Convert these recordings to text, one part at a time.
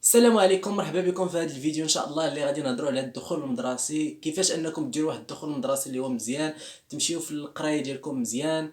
السلام عليكم، مرحبا بكم في هذا الفيديو. ان شاء الله اللي غادي نهضروا على الدخول المدرسي، كيفاش انكم ديروا واحد الدخول المدرسي اللي هو مزيان، تمشيو في القرايه ديالكم مزيان.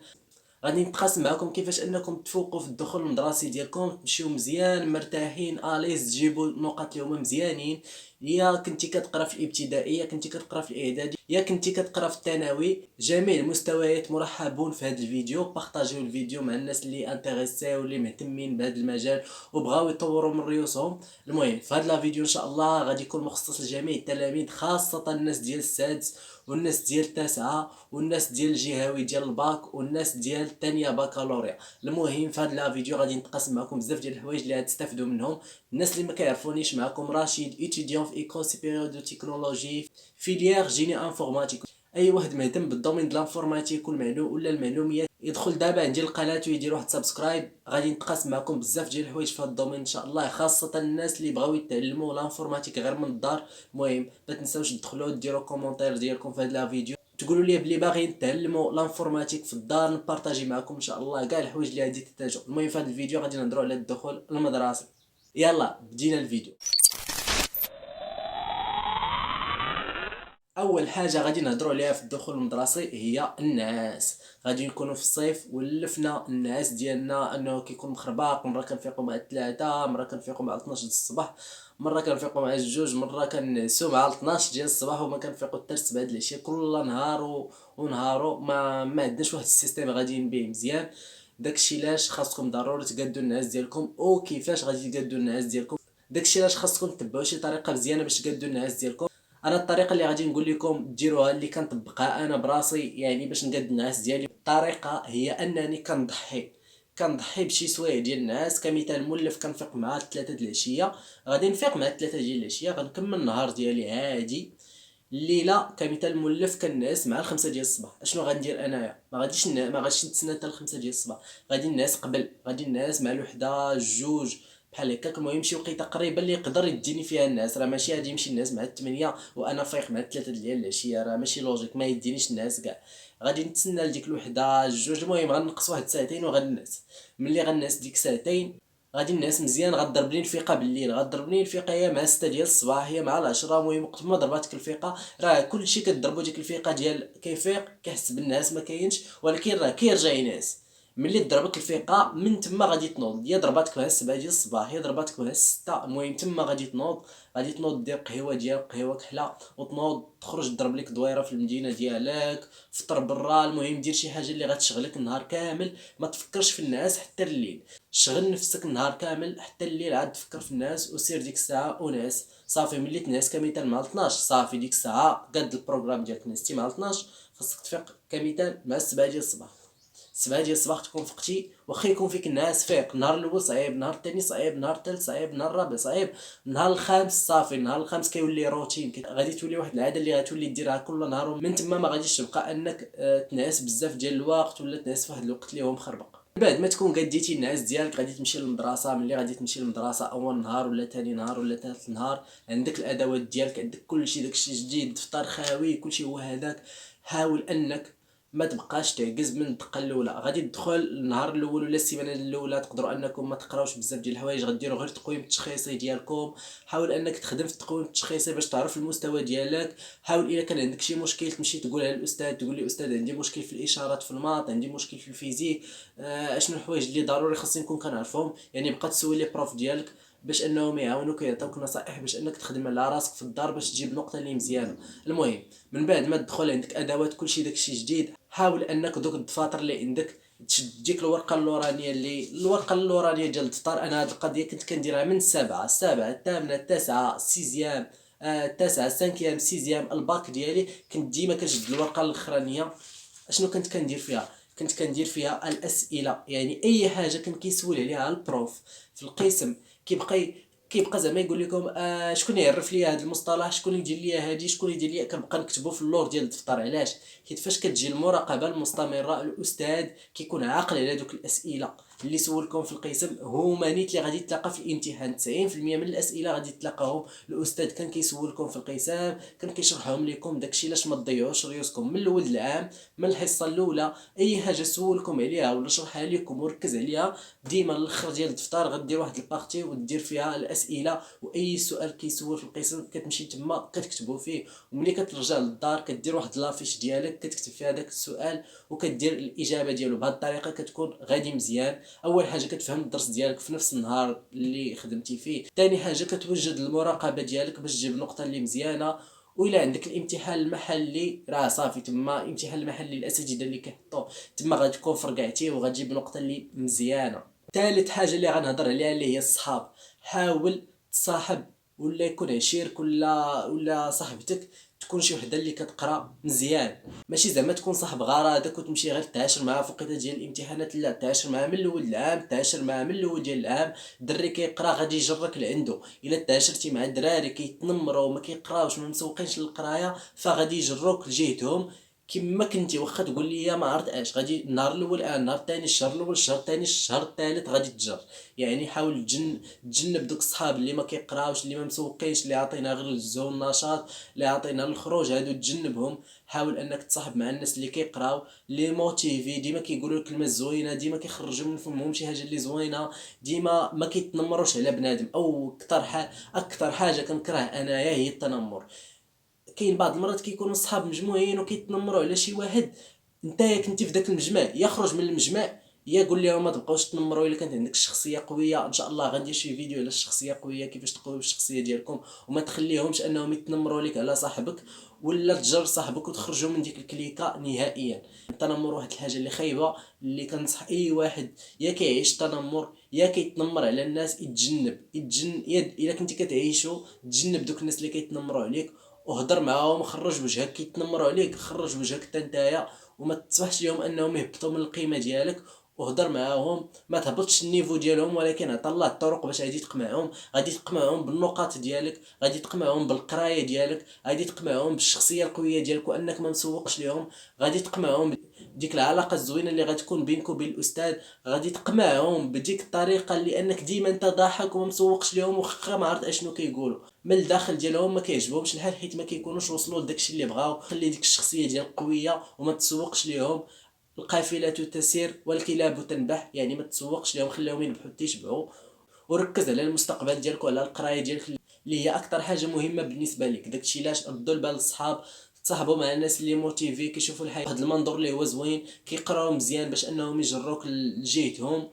غادي نتقاسم معكم كيفاش انكم تفوقوا في الدخول المدرسي ديالكم، تمشيو مزيان مرتاحين اليز، تجيبوا النقاط اللي هما مزيانين. يا كنتي كتقرا في الابتدائيه، كنتي كتقرا في الاعدادي، يا كنتي كتقرا في الثانوي، جميع المستويات مرحبون في هذا الفيديو. بارطاجيو الفيديو مع الناس اللي انتريساو واللي مهتمين بهذا المجال وبغاو يطوروا من ريوسهم. المهم في هذا الفيديو ان شاء الله غادي يكون مخصص لجميع التلاميذ، خاصه الناس ديال السادس والناس ديال التاسعه والناس ديال الجهوي ديال الباك والناس ديال الثانيه باكالوريا. المهم في هذا الفيديو غادي نتقاسم معكم بزاف ديال الحوايج اللي غتستافدوا منهم. الناس اللي ما كيعرفونيش، معكم رشيد، ايتيديون في ايكول سوبيريور دو تكنولوجي فيليير جيني انفورماتيك. اي واحد مهتم بالدومين ديال الانفورماتيك والمعلوم ولا المعلوميات يدخل دابا عندي القناه ويدير واحد سبسكرايب. غادي نتقاسم معكم بزاف ديال الحوايج في هذا الدومين ان شاء الله، خاصه الناس اللي بغاو يتعلموا الانفورماتيك غير من الدار. المهم ما تنساوش تدخلوا ديروا كومونتير ديالكم في هذا الفيديو، تقولوا لي بلي باغيين نتعلموا الانفورماتيك في الدار، نبارطاجي معكم ان شاء الله كاع الحوايج اللي غادي تحتاجوا. المهم في هذا الفيديو غادي نهضروا على الدخول المدرسي. يلا بدينا الفيديو. اول حاجه غادي نهضروا عليها في الدخول المدرسي هي النعاس. غادي نكونوا في الصيف ولفنا النعاس ديالنا انه كيكون مخربق، مره كنفيقوا مع 3، مره كنفيقوا مع 12 الصباح، مره كنفيقوا مع 2، مره كنعسوا مع 12 ديال الصباح وما كنفيقوا حتى 7 د العشيه. كل نهار ونهارو ما عندناش واحد السيستيم غاديين به مزيان. داكشي علاش خاصكم ضروري تقادوا النعاس ديالكم. وكيفاش غادي تقادوا النعاس ديالكم؟ داكشي علاش خاصكم تتبعوا شي طريقه مزيانه باش تقادوا النعاس ديالكم. انا الطريقه اللي غادي نقول لكم ديروها اللي كنطبقها انا براسي، يعني باش نقاد النعاس ديالي. الطريقه هي انني كنضحي بشي سوايع ديال النعاس. كمثال مولف كنفيق مع 3 د العشيه، غادي نفيق مع 3 ديال العشيه، غنكمل النهار ديالي عادي. الليله كمثال مولف كنعس مع 5 ديال الصباح. اشنو غندير انايا؟ ما غاديش نتسنى حتى 5 ديال الصباح، غادي نعس قبل، غادي نعس مع الوحده جوج بحال هكاك. المهم شي وقيته قريبه اللي يقدر يديني فيها النعاس. راه ماشي غادي يمشي النعاس مع 8 وانا فايق مع 3 ديال العشيه، راه ماشي لوجيك، ما يدينيش النعاس كاع. غادي نتسنى لديك الوحده جوج، المهم غنقص واحد ساعتين وغنعس. ملي غنعس ديك ساعتين غادي نعس مزيان. غضربني الفيقه بالليل، غضربني الفيقه يا مع 6 ديال الصباح يا مع 10. المهم وقت ما ضرباتك الفيقه راه كلشي كضربو ديك الفيقه ديال كيفيق كيحس بالنعاس ما كاينش، ولكن راه كيرجع ينعس. ملي ضربك الفيقه من تما غادي تنوض، يا ضرباتك مع 7 ديال الصباح يا ضرباتك مع 6. المهم تما غادي تنوض، غادي تنوض دير قهوه ديالك، قهوه كحله، وتنوض تخرج تضرب لك دويره في المدينه ديالك، فطر برا. المهم دير شي حاجه اللي غتشغلك النهار كامل. ما تفكرش في النعاس حتى الليل، شغل نفسك النهار كامل حتى الليل عاد تفكر في الناس وسير ديك الساعه ونعس صافي. ملي تنعس كمثال مع 12 صافي، ديك الساعه قد البروغرام ديالك. نعستي مع 12 خاصك تفيق كمثال مع 7 ديال الصباح. 7 ديال الصباح تكون فقتي، واخا يكون فيك النعاس فيق. النهار الاول صعيب، النهار الثاني صعيب، النهار الثالث صعيب، النهار الرابع صعيب، النهار الخامس صافي. النهار الخامس كيولي روتين، غادي تولي واحد العاده اللي غتولي ديرها كل نهار. من تما ما غاديش تبقى انك تنعس بزاف ديال الوقت ولا تنعس في واحد الوقت اللي هو مخربق. بعد ما تكون قديتي النعاس ديالك غادي تمشي للمدرسه. ملي غادي تمشي للمدرسه اول نهار ولا ثاني نهار ولا ثالث نهار، عندك الادوات ديالك، عندك كلشي داكشي جديد، الدفتر خاوي، كلشي هو هذاك. حاول انك ما تبقاش تعجز من الدقه الاولى. غادي تدخل النهار الاول ولا السيمانه الاولى تقدروا انكم ما تقراوش بزاف ديال الحوايج، غديروا غير التقويم التشخيصي ديالكم. حاول انك تخدم في التقويم التشخيصي باش تعرف المستوى ديالك. حاول الا كان عندك شي مشكل تمشي تقولها للاستاذ، تقول لي استاذ عندي مشكل في الاشارات في الماط، عندي مشكل في الفيزيك، اشنو الحوايج اللي ضروري خاصني نكون كنعرفهم. يعني بقى تسول لي بروف ديالك باش انهم يعاونوك يعطيوك نصائح باش انك تخدم على راسك في الدار باش تجيب نقطه اللي مزيانه. المهم من بعد ما تدخل عندك ادوات كلشي داكشي جديد، حاول انك دوك الدفاتر اللي عندك تشد ديك الورقه اللورانيه ديال الدفتر. انا هاد القضيه كنت كنديرها من السابعه الثامنه التاسعه السيزيام، التاسعه السانكيام سيزيام الباك ديالي. كنت ديما كنشد الورقه الاخرانيه. اشنو كنت كندير فيها؟ كنت كندير فيها الاسئله، يعني اي حاجه كان كيسول عليها البروف في القسم. كيبقى زعما يقول لكم شكون يعرف لي هذا المصطلح، شكون يدير لي هذه، شكون يدير لي. كنبقى نكتبو في اللور ديال الدفتر. علاش؟ حيت فاش كتجي المراقبه المستمره الاستاذ كيكون عاقل على دوك الاسئله. اللي سولكم في القسم هما نيت اللي غادي تلاقى في الامتحان. 90% من الاسئله غادي تلاقاهم الاستاذ كان كيسولكم في القسم، كان كيشرحهم لكم. داكشي علاش ما تضيعوش ريوسكم من الاول العام، من الحصه الاولى. اي حاجه سولكم عليها ولا شرحها لكم وركز عليها، ديما الاخر ديال الدفتر غدير واحد البارتي ودير فيها الاسئله، واي سؤال كيسول في القسم كتمشي تما كتكتبوا فيه، وملي كترجع للدار كدير واحد لافيش ديالك كتكتب فيها داك السؤال وكدير الاجابه ديالو. بهذه الطريقه كتكون غادي مزيان. اول حاجه كتفهم الدرس ديالك في نفس النهار اللي خدمتي فيه. ثاني حاجه كتوجد المراقبه ديالك باش تجيب النقطه اللي مزيانه. وإلا عندك الامتحان المحلي راه صافي، تما الامتحان المحلي الاساتذه اللي كيحطوه تما غتكون فرقعتي وغتجيب النقطه اللي مزيانه. ثالث حاجه اللي غنهضر عليها اللي هي الصحاب. حاول تصاحب ولا يكون عشيرك ولا صاحبتك تكون شي وحده اللي كتقرا مزيان، ماشي زعما تكون صاحب غرضك وتمشي غير تعاشر معها في وقيته ديال الامتحانات. لا، تعاشر معها من الاول العام، تعاشر معها من الاول ديال العام. الدري كيقرا غادي يجرك لعندو. الا تعاشرتي مع الدراري كيتنمروا وما كيقراوش ما مسوقينش للقرايه فغادي يجروك لجهتهم كما كنتي. واخا تقول لي ما عرفت اش، غادي النهار الاول النهار الثاني الشهر الاول الشهر الثاني الشهر الثالث غادي تجر. يعني حاول تجنب دوك الصحاب اللي ما كيقراوش، اللي ما مسوقينش، اللي عطينا غير الزو النشاط، اللي عطينا الخروج، هادو تجنبهم. حاول انك تصاحب مع الناس اللي كيقراو، اللي موتيفي، ديما كيقولوا الكلمه الزوينه، ديما كيخرجوا من فمهم شي حاجه اللي زوينه، ديما ما كيتنمروش على بنادم. او اكثر حاجه كنكره انايا هي التنمر. كاين بعض المرات كيكونوا الصحاب مجموعين وكيتنمروا على شي واحد، نتايا كنتي في داك المجمع يخرج من المجمع يا قول لهم ما تبقاوش تنمروا. الا كانت عندك شخصيه قويه ان شاء الله غندير شي فيديو على الشخصيه قويه كيفاش تقويو الشخصيه ديالكم، وما تخليهمش انهم يتنمروا لك على صاحبك ولا تجر صاحبك وتخرجوا من ديك الكليكه نهائيا. التنمر واحد الحاجه اللي خايبه، اللي كنصح اي واحد يا كيعيش التنمر يا كيتنمر على الناس يتجنب الا كنتي كتعيشوا تجنب دوك الناس اللي كيتنمروا عليك، وهضر معاهم وخرج وجهك. كيتنمروا عليك خرج وجهك حتى نتايا، وما تسمحش لهم انهم يهبطوا من القيمه ديالك. وهضر معاهم، ما تهبطش النيفو ديالهم، ولكن عطا الله الطرق باش غادي تقمعهم. غادي تقمعهم بالنقاط ديالك، غادي تقمعهم بالقرايه ديالك، غادي تقمعهم بالشخصيه القويه ديالك وانك ما مسوقش لهم، غادي تقمعهم ديك العلاقه الزوينه اللي غتكون بينك وبين الاستاذ، غادي تقمعهم بديك الطريقه اللي انك ديما انت ضاحك وما مسوقش لهم وخا ما عرفت اشنو كيقولوا من الداخل ديالهم. ما كيعجبهمش الحال حيت ما كيكونوش وصلوا لداكشي اللي بغاو. خلي ديك الشخصيه ديالك قويه وما تسوقش ليهم. القافله تسير والكلاب تنبح، يعني ما تسوقش لهم، خليهم ينبحوا تيشبعوا. وركز على المستقبل ديالك وعلى القرايه ديالك اللي هي اكثر حاجه مهمه بالنسبه لك. داكشي علاش ردوا البال للصحاب، تصاحبوا مع الناس اللي موتيفي كيشوفوا الحياه واحد المنظور اللي هو زوين، كيقراو مزيان باش انهم يجروك لجهتهم.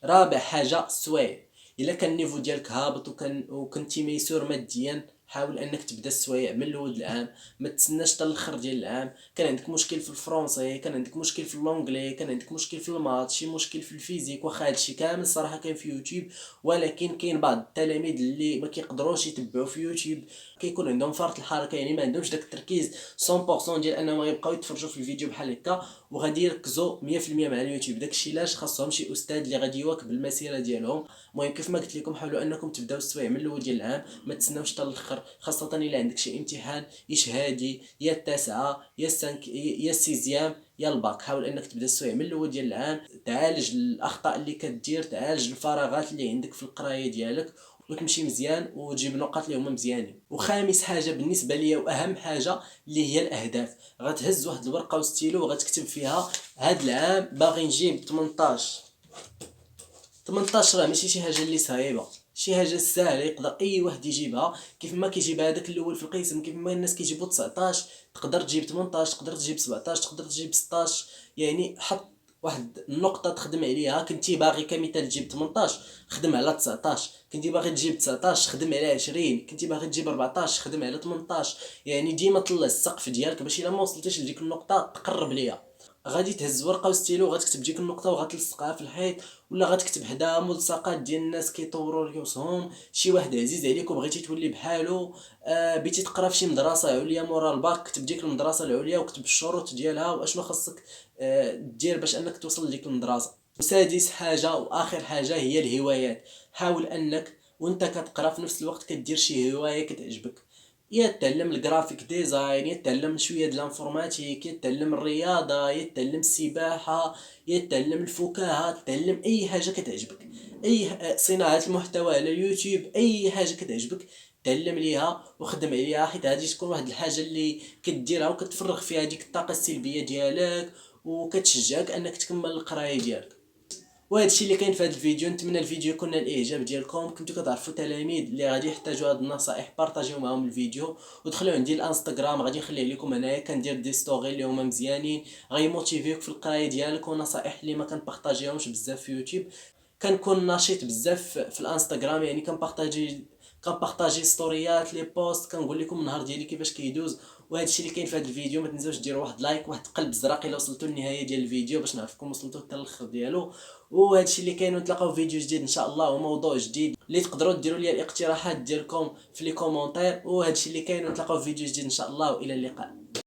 رابع حاجه السوايع. الا كان النيفو ديالك هابط وكنتي ميسور ماديا، حاول انك تبدا السوايع من الاول العام، ما تسناش حتى الاخر ديال العام. كان عندك مشكل في الفرنسي، كان عندك مشكل في اللونجلي، كان عندك مشكل في المات، شي مشكل في الفيزيك، واخا هادشي كامل الصراحه كاين في يوتيوب، ولكن كاين بعض التلاميذ اللي ما كيقدروش يتبعوا في يوتيوب، كيكون عندهم فرط الحركه، يعني ما عندهمش داك التركيز 100% ديال انهم يبقاو يتفرجوا في الفيديو بحال هكا، وغادي يركزوا 100% مع اليوتيوب. داكشي علاش خاصهم شي استاذ اللي غادي يواكب المسيره ديالهم. المهم كيف ما قلت لكم حاولوا انكم تبداو السوايع من الاول ديال العام، ما تسناوش حتى الاخر، خاصه الا عندك شي امتحان اشهادي يا التاسعه يا السانك يا السيزيام يا الباك. حاول انك تبدا السوايع من الاول ديال العام، تعالج الاخطاء اللي كدير، تعالج الفراغات اللي عندك في القرايه ديالك، وتمشي مزيان وتجيب نقاط اللي هما مزيانين. وخامس حاجه بالنسبه ليا واهم حاجه اللي هي الاهداف. غتهز واحد الورقه وستيلو وغتكتب فيها هاد العام باغي نجيب 18. 18 راه ماشي شي حاجه اللي صعيبه، شي حاجه سهله يقدر اي واحد يجيبها. كيف ما كيجيب هذاك الاول في القسم، كيف ما الناس كيجيبوا 19 تقدر تجيب 18، تقدر تجيب 17، تقدر تجيب 16. يعني حط واحد النقطه تخدم عليها. كنتي باغي كمثال تجيب 18 خدم على 19، كنتي باغي تجيب 19 خدم على 20، كنتي باغي تجيب 14 خدم على 18. يعني ديما طلع السقف ديالك باش الا ما وصلتيش لديك النقطه تقرب ليها. غادي تهز ورقه وستيلو وغتكتب ديك النقطه وغتلصقها في الحيط، ولا غتكتب حدا ملصقات ديال الناس كيطوروا ريوسهم، شي واحد عزيز عليك وبغيتي تولي بحالو. بغيتي تقرا في شي مدرسه عليا مورا الباك، كتب ديك المدرسه العليا وكتب الشروط ديالها واشنو خاصك دير باش انك توصل لديك المدرسه. وسادس حاجه واخر حاجه هي الهوايات. حاول انك وانت كتقرا في نفس الوقت كدير شي هوايه كتعجبك. يتعلم الجرافيك ديزاين، يتعلم شويه د الانفورماتيك، يتعلم الرياضه، يتعلم السباحه، يتعلم الفكاهه، تعلم اي حاجه كتعجبك، اي صناعه المحتوى على اليوتيوب، اي حاجه كتعجبك تعلم ليها وخدم عليها، حيت غادي تكون واحد الحاجه اللي كديرها وكتفرغ فيها ديك الطاقه السلبيه ديالك وكتشجعك انك تكمل القرايه ديالك. وهذا الشيء اللي كاين في هذا الفيديو. نتمنى الفيديو يكون نال الاعجاب ديالكم، كنتو كتعرفوا تلاميذ اللي غادي يحتاجوا هذه النصائح بارطاجيو معهم الفيديو، ودخلوا عندي الانستغرام غادي نخليه لكم هنايا، كندير دي ستوري اللي هما مزيانين غيموتيفيوك في القرايه ديالك، ونصائح اللي ما كنبارطاجيهمش بزاف في يوتيوب. كنكون نشيط بزاف في الانستغرام، يعني كنبارطاجي ستوريات لي بوست، كنقول لكم النهار ديالي كيفاش كيدوز. وهذا الشيء اللي كاين في هذا الفيديو، ما تنساوش ديروا واحد لايك واحد قلب زرق الا وصلتوا للنهايه ديال الفيديو باش نعرفكم وصلتوا حتى للاخر ديالو. وهذا الشيء اللي كاين، ونتلاقاو في فيديو جديد ان شاء الله وموضوع جديد اللي تقدروا ديروا لي الاقتراحات ديالكم في لي كومونتير. وهذا الشيء اللي كاين، ونتلاقاو في فيديو جديد ان شاء الله والى اللقاء.